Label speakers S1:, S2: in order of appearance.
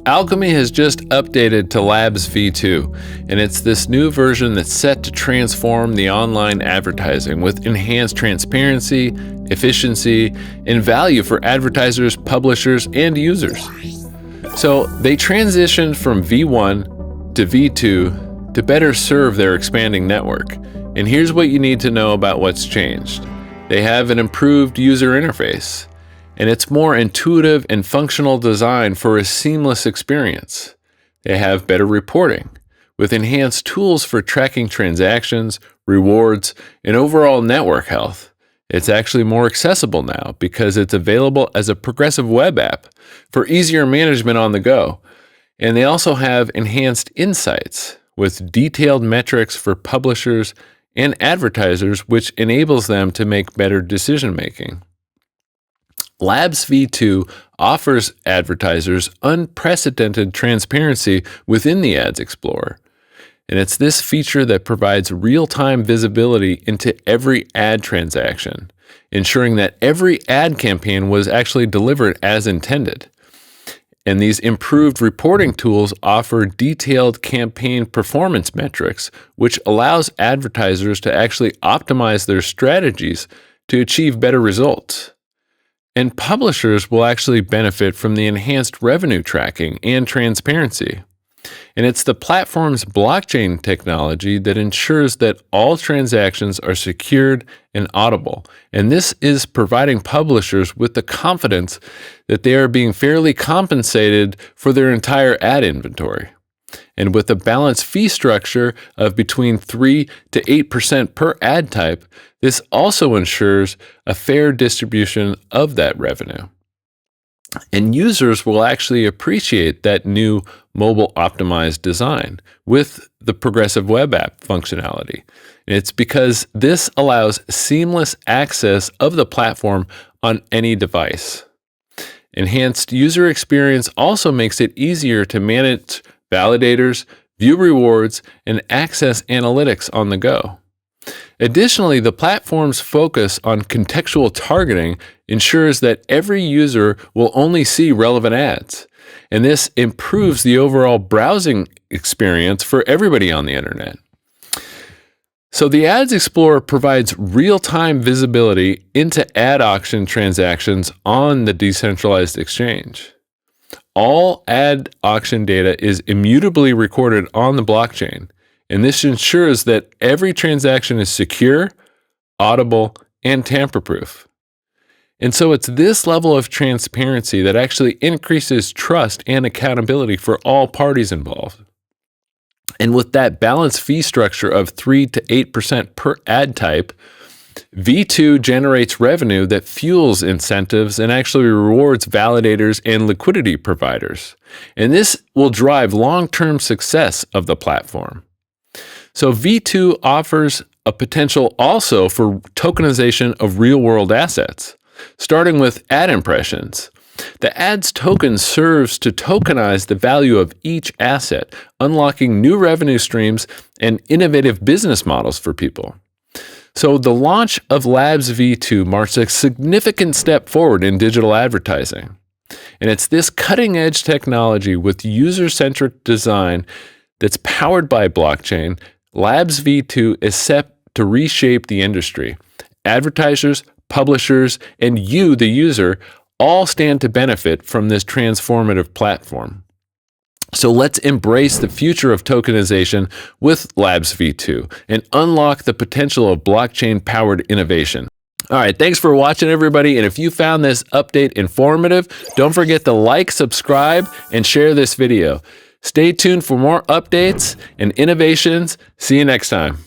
S1: Alkimi has just updated to Labs V2, and it's this new version that's set to transform the online advertising with enhanced transparency, efficiency, and value for advertisers, publishers, and users. So they transitioned from V1 to V2 to better serve their expanding network. And here's what you need to know about what's changed. They have an improved user interface, and it's more intuitive and functional design for a seamless experience. They have better reporting, with enhanced tools for tracking transactions, rewards, and overall network health. It's actually more accessible now because it's available as a progressive web app for easier management on the go. And they also have enhanced insights with detailed metrics for publishers and advertisers, which enables them to make better decision making. Labs V2 offers advertisers unprecedented transparency within the Ads Explorer. And it's this feature that provides real-time visibility into every ad transaction, ensuring that every ad campaign was actually delivered as intended. And these improved reporting tools offer detailed campaign performance metrics, which allows advertisers to actually optimize their strategies to achieve better results. And publishers will actually benefit from the enhanced revenue tracking and transparency. And it's the platform's blockchain technology that ensures that all transactions are secured and audible. And this is providing publishers with the confidence that they are being fairly compensated for their entire ad inventory. And with a balanced fee structure of between 3 to 8% per ad type, this also ensures a fair distribution of that revenue. And users will actually appreciate that new mobile optimized design with the progressive web app functionality. And it's because this allows seamless access of the platform on any device. Enhanced user experience also makes it easier to manage validators, view rewards, and access analytics on the go. Additionally, the platform's focus on contextual targeting ensures that every user will only see relevant ads, and this improves the overall browsing experience for everybody on the internet. So the Ads Explorer provides real-time visibility into ad auction transactions on the decentralized exchange. All ad auction data is immutably recorded on the blockchain, and this ensures that every transaction is secure, audible, and tamper-proof. And so it's this level of transparency that actually increases trust and accountability for all parties involved. And with that balanced fee structure of 3 to 8% per ad type, V2 generates revenue that fuels incentives and actually rewards validators and liquidity providers. And this will drive long-term success of the platform. So V2 offers a potential also for tokenization of real-world assets, starting with ad impressions. The ads token serves to tokenize the value of each asset, unlocking new revenue streams and innovative business models for people. So the launch of Labs V2 marks a significant step forward in digital advertising. And it's this cutting-edge technology with user-centric design that's powered by blockchain. Labs V2 is set to reshape the industry. Advertisers, publishers, and you, the user, all stand to benefit from this transformative platform. So let's embrace the future of tokenization with Labs V2 and unlock the potential of blockchain-powered innovation. All right, thanks for watching, everybody. And if you found this update informative, don't forget to like, subscribe, and share this video. Stay tuned for more updates and innovations. See you next time.